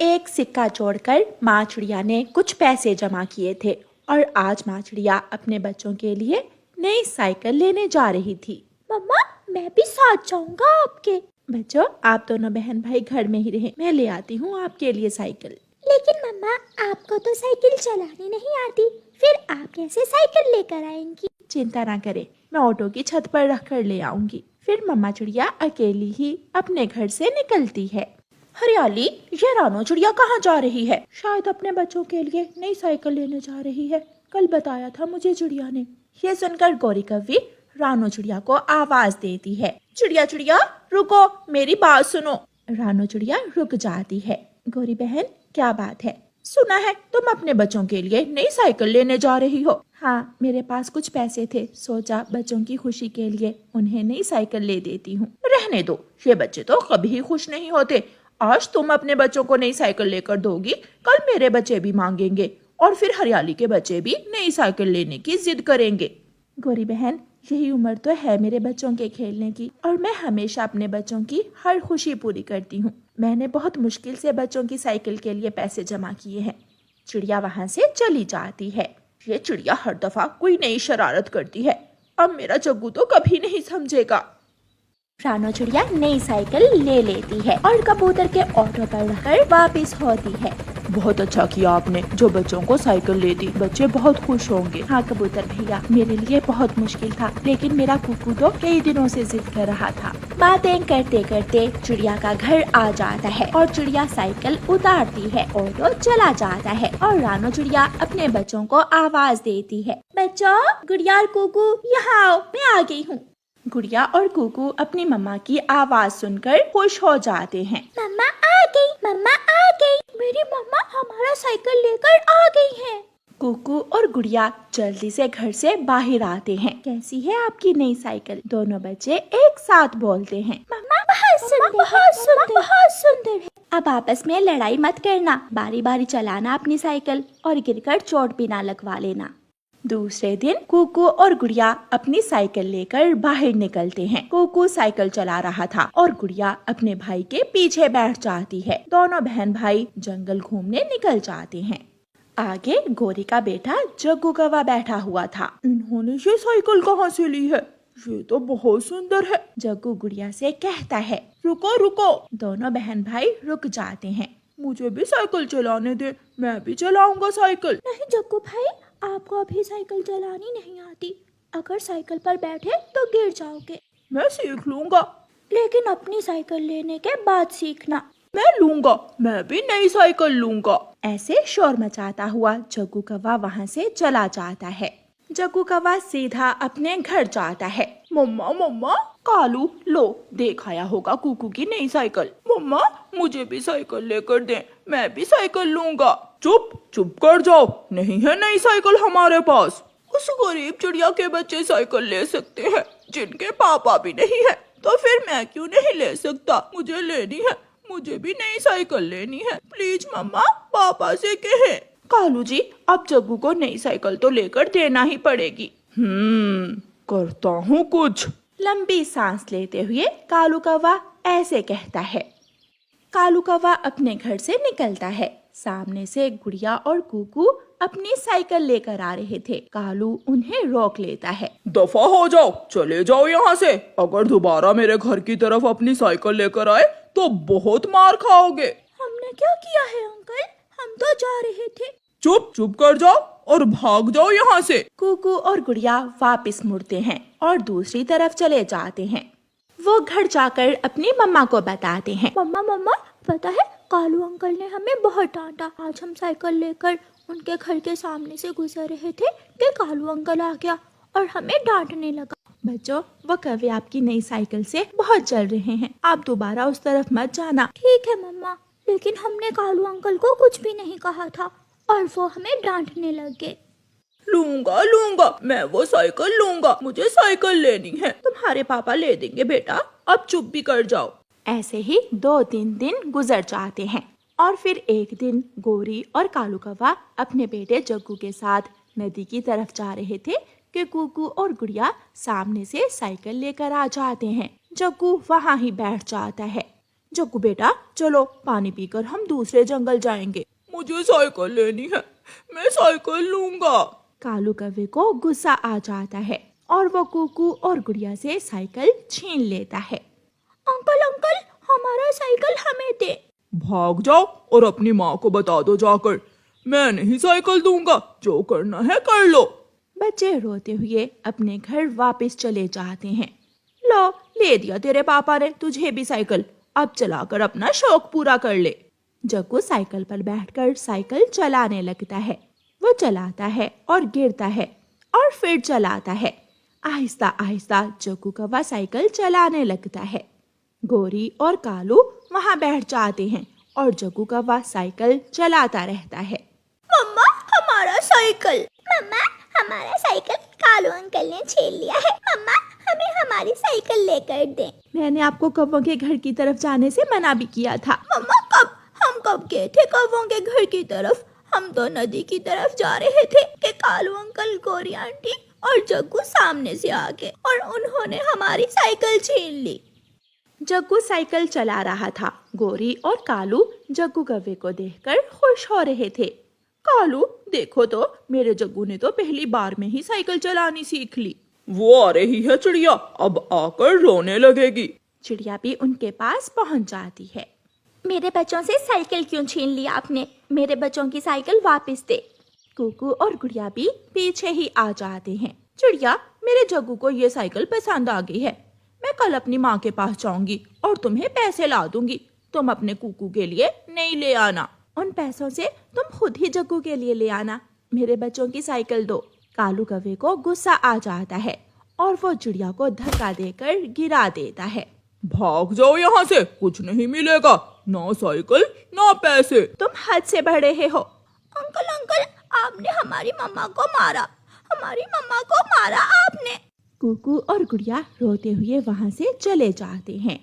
एक सिक्का जोड़कर माँ चिड़िया ने कुछ पैसे जमा किए थे और आज माँ चिड़िया अपने बच्चों के लिए नई साइकिल लेने जा रही थी। मम्मा, मैं भी साथ जाऊंगा आपके। बच्चों, आप दोनों बहन भाई घर में ही रहें, मैं ले आती हूँ आपके लिए साइकिल। लेकिन मम्मा, आपको तो साइकिल चलानी नहीं आती, फिर आप कैसे साइकिल लेकर आएंगी? चिंता ना करें, मैं ऑटो की छत पर रख कर ले आऊंगी। फिर मम्मा चिड़िया अकेली ही अपने घर से निकलती है। हरियाली, ये रानो चिड़िया कहाँ जा रही है? शायद अपने बच्चों के लिए नई साइकिल लेने जा रही है, कल बताया था मुझे चिड़िया ने। ये सुनकर गौरी कव्वी रानो चिड़िया को आवाज देती है, चिड़िया चिड़िया रुको, मेरी बात सुनो। रानो चिड़िया रुक जाती है। गौरी बहन, क्या बात है? सुना है तुम अपने बच्चों के लिए नई साइकिल लेने जा रही हो। हाँ, मेरे पास कुछ पैसे थे, सोचा बच्चों की खुशी के लिए उन्हें नई साइकिल ले देती हूँ। रहने दो, ये बच्चे तो कभी ही खुश नहीं होते। आज तुम अपने बच्चों को नई साइकिल लेकर दोगी, कल मेरे बच्चे भी मांगेंगे और फिर हरियाली के बच्चे भी नई साइकिल लेने की जिद करेंगे। गौरी बहन, यही उम्र तो है मेरे बच्चों के खेलने की और मैं हमेशा अपने बच्चों की हर खुशी पूरी करती हूँ। मैंने बहुत मुश्किल से बच्चों की साइकिल के लिए पैसे जमा किए हैं। चिड़िया वहाँ से चली जाती है। ये चिड़िया हर दफा कोई नई शरारत करती है, अब मेरा जग्गू तो कभी नहीं समझेगा। रानो चिड़िया नई साइकिल ले लेती है और कबूतर के ऑटो पर रखकर वापस होती है। बहुत अच्छा किया आपने जो बच्चों को साइकिल ले दी, बच्चे बहुत खुश होंगे। हाँ कबूतर भैया, मेरे लिए बहुत मुश्किल था, लेकिन मेरा कुकू तो कई दिनों से जिद कर रहा था। बातें करते करते चिड़िया का घर आ जाता है और चिड़िया साइकिल उतारती है, ऑटो चला जाता है और रानो चिड़िया अपने बच्चों को आवाज देती है, बच्चों, गुड़िया और कुकू यहाँ आओ, मैं आ गई हूँ। गुड़िया और कुकू अपनी मम्मा की आवाज सुनकर खुश हो जाते हैं। मम्मा आ गई, मम्मा आ गई, मेरी मम्मा हमारा साइकिल लेकर आ गई है। कुकू और गुड़िया जल्दी से घर से बाहर आते हैं। कैसी है आपकी नई साइकिल? दोनों बच्चे एक साथ बोलते हैं, मम्मा बहुत सुंदर, बहुत सुंदर, बहुत सुंदर है। अब आपस में लड़ाई मत करना, बारी बारी चलाना अपनी साइकिल और गिरकर चोट भी ना लगवा लेना। दूसरे दिन कुकू और गुड़िया अपनी साइकिल लेकर बाहर निकलते हैं। कुकू साइकिल चला रहा था और गुड़िया अपने भाई के पीछे बैठ जाती है। दोनों बहन भाई जंगल घूमने निकल जाते हैं। आगे गोरी का बेटा जग्गू कौवा बैठा हुआ था। इन्होंने ये साइकिल कहाँ से ली है? ये तो बहुत सुंदर है। जग्गू गुड़िया से कहता है, रुको रुको। दोनों बहन भाई रुक जाते हैं। मुझे भी साइकिल चलाने दे, मैं भी चलाऊंगा साइकिल। नहीं जग्गू भाई, आपको अभी साइकिल चलानी नहीं आती, अगर साइकिल पर बैठे तो गिर जाओगे। मैं सीख लूंगा, लेकिन अपनी साइकिल लेने के बाद सीखना। मैं लूंगा, मैं भी नई साइकिल लूंगा। ऐसे शोर मचाता हुआ जग्गू कौवा वहाँ से चला जाता है। जग्गू कौवा सीधा अपने घर जाता है। मम्मा मम्मा, कालू लो, देख आया होगा कुकू की नई साइकिल। मम्मा मुझे भी साइकिल लेकर दे, मैं भी साइकिल लूंगा। चुप चुप कर जाओ, नहीं है नई साइकिल हमारे पास। उस गरीब चिड़िया के बच्चे साइकिल ले सकते हैं, जिनके पापा भी नहीं है, तो फिर मैं क्यों नहीं ले सकता? मुझे लेनी है, मुझे भी नई साइकिल लेनी है। प्लीज मम्मा, पापा से कहें। कालू जी, अब जग्गू को नई साइकिल तो लेकर देना ही पड़ेगी। करता हूँ कुछ। लंबी सांस लेते हुए कालू कौवा ऐसे कहता है। कालू कौवा अपने घर से निकलता है। सामने से गुड़िया और कुकू अपनी साइकिल लेकर आ रहे थे। कालू उन्हें रोक लेता है। दफा हो जाओ, चले जाओ यहाँ से। अगर दोबारा मेरे घर की तरफ अपनी साइकिल लेकर आए तो बहुत मार खाओगे। हमने क्या किया है अंकल? हम तो जा रहे थे। चुप चुप कर जाओ और भाग जाओ यहाँ से। कुकू और गुड़िया वापस मुड़ते हैं और दूसरी तरफ चले जाते हैं। वो घर जाकर अपनी मम्मा को बताते हैं। मम्मा मम्मा, पता है कालू अंकल ने हमें बहुत डांटा। आज हम साइकिल लेकर उनके घर के सामने से गुजर रहे थे कि कालू अंकल आ गया और हमें डांटने लगा। बच्चों, वो कौवे आपकी नई साइकिल से बहुत जल रहे हैं, आप दोबारा उस तरफ मत जाना। ठीक है मम्मा, लेकिन हमने कालू अंकल को कुछ भी नहीं कहा था और वो हमें डांटने लगे। लूंगा लूंगा, मैं वो साइकिल लूंगा, मुझे साइकिल लेनी है। तुम्हारे पापा ले देंगे बेटा, अब चुप भी कर जाओ। ऐसे ही 2-3 दिन गुजर जाते हैं और फिर एक दिन गोरी और कालू कौवा अपने बेटे जग्गू के साथ नदी की तरफ जा रहे थे कि कुकू और गुड़िया सामने से साइकिल लेकर आ जाते हैं। जग्गू वहाँ ही बैठ जाता है। जग्गू बेटा चलो पानी पीकर हम दूसरे जंगल जाएंगे। मुझे साइकिल लेनी है, मैं साइकिल लूंगा। कालू कौवे को गुस्सा आ जाता है और वो कुकू और गुड़िया से साइकिल छीन लेता है। अंकल अंकल, हमारा साइकिल हमें दे। भाग जाओ और अपनी माँ को बता दो जाकर, मैं नहीं साइकिल दूंगा, जो करना है कर लो। बच्चे रोते हुए अपने घर वापस चले जाते हैं। लो, ले दिया तेरे पापा ने तुझे भी साइकिल, अब चलाकर अपना शौक पूरा कर ले। जग्गू साइकिल पर बैठकर साइकिल चलाने लगता है। वो चलाता है और गिरता है और फिर चलाता है। आहिस्ता आहिस्ता जग्गू कौवा साइकिल चलाने लगता है। गोरी और कालू वहां बैठ जाते हैं और जग्गू कौवा साइकिल चलाता रहता है। मम्मा, हमारा साइकिल। मम्मा, हमारा साइकिल कालू अंकल ने छीन लिया है। मम्मा, हमें हमारी साइकिल लेकर दे। मैंने आपको कौवों के घर की तरफ जाने से मना भी किया था। मम्मा, हम कब गए थे कौवों के घर की तरफ? हम तो नदी की तरफ जा रहे थे कि कालू अंकल, गोरी आंटी और जग्गू सामने से आ गए और उन्होंने हमारी साइकिल छीन ली। जग्गू साइकिल चला रहा था। गोरी और कालू जग्गू कौवे को देखकर खुश हो रहे थे। कालू देखो तो, मेरे जग्गू ने तो पहली बार में ही साइकिल चलानी सीख ली। वो आ रही है चिड़िया, अब आकर रोने लगेगी। चिड़िया भी उनके पास पहुंच जाती है। मेरे बच्चों से साइकिल क्यों छीन लिया आपने? मेरे बच्चों की साइकिल वापस दे। कुकू और गुड़िया भी पीछे ही आ जाते हैं। चिड़िया, मेरे जग्गू को ये साइकिल पसंद आ गई है। मैं कल अपनी माँ के पास जाऊंगी और तुम्हें पैसे ला दूंगी। तुम अपने कुकू के लिए नहीं ले आना। उन पैसों से तुम खुद ही जग्गू के लिए ले आना। मेरे बच्चों की साइकिल दो। कालू कौवे को गुस्सा आ जाता है और वो चिड़िया को धक्का देकर गिरा देता है। भाग जाओ यहाँ से, कुछ नहीं मिलेगा, ना साइकिल ना पैसे। तुम हद से बढ़ रहे हो। अंकल अंकल, आपने हमारी मम्मा को मारा। हमारी मम्मा को मारा आपने। कुकू और गुड़िया रोते हुए वहाँ से चले जाते हैं।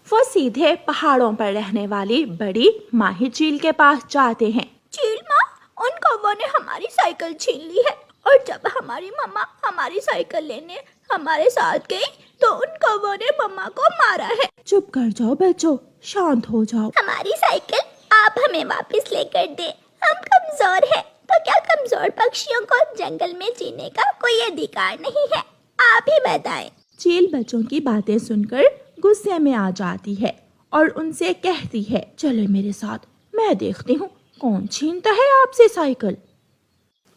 वो सीधे पहाड़ों पर रहने वाली बड़ी माही चील के पास जाते हैं। चील माँ, उन कौवों ने हमारी साइकिल छीन ली है और जब हमारी मम्मा हमारी साइकिल लेने हमारे साथ गई तो उन कौवों ने मम्मा को मारा है। चुप कर जाओ बच्चों, शांत हो जाओ। हमारी साइकिल आप हमें वापस लेकर दे। हम कमजोर हैं, तो क्या कमजोर पक्षियों को जंगल में जीने का कोई अधिकार नहीं है? आप ही बताएं। चील बच्चों की बातें सुनकर गुस्से में आ जाती है और उनसे कहती है, चले मेरे साथ, मैं देखती हूँ कौन छीनता है आपसे साइकिल।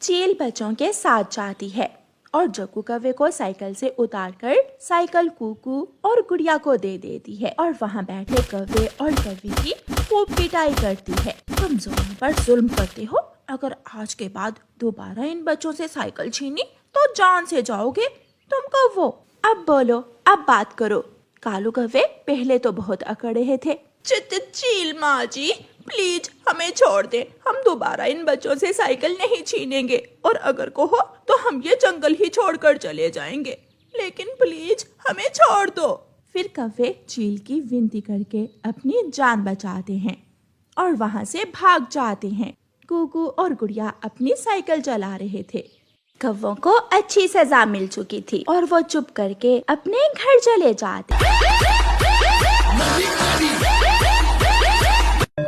चील बच्चों के साथ जाती है और जग्गू कौवे को साइकिल से उतारकर साइकिल कुकू और गुड़िया को दे देती है और वहाँ बैठे कौवे और कौवे की खूब पिटाई करती है। तुम जुल्म पर जुल्म करते हो। अगर आज के बाद दोबारा इन बच्चों से साइकिल छीनी तो जान से जाओगे। तुम कौवो, अब बोलो, अब बात करो। कालू कौवे पहले तो बहुत अकड़ रहे थे। चील माँ जी, प्लीज हमें छोड़ दे, हम दोबारा इन बच्चों से साइकिल नहीं छीनेंगे और अगर कहो तो हम ये जंगल ही छोड़कर चले जाएंगे, लेकिन प्लीज हमें छोड़ दो। फिर कौवे चील की विनती करके अपनी जान बचाते हैं और वहाँ से भाग जाते हैं। कुकू और गुड़िया अपनी साइकिल चला रहे थे। कौवों को अच्छी सजा मिल चुकी थी और वो चुप करके अपने घर चले जाते।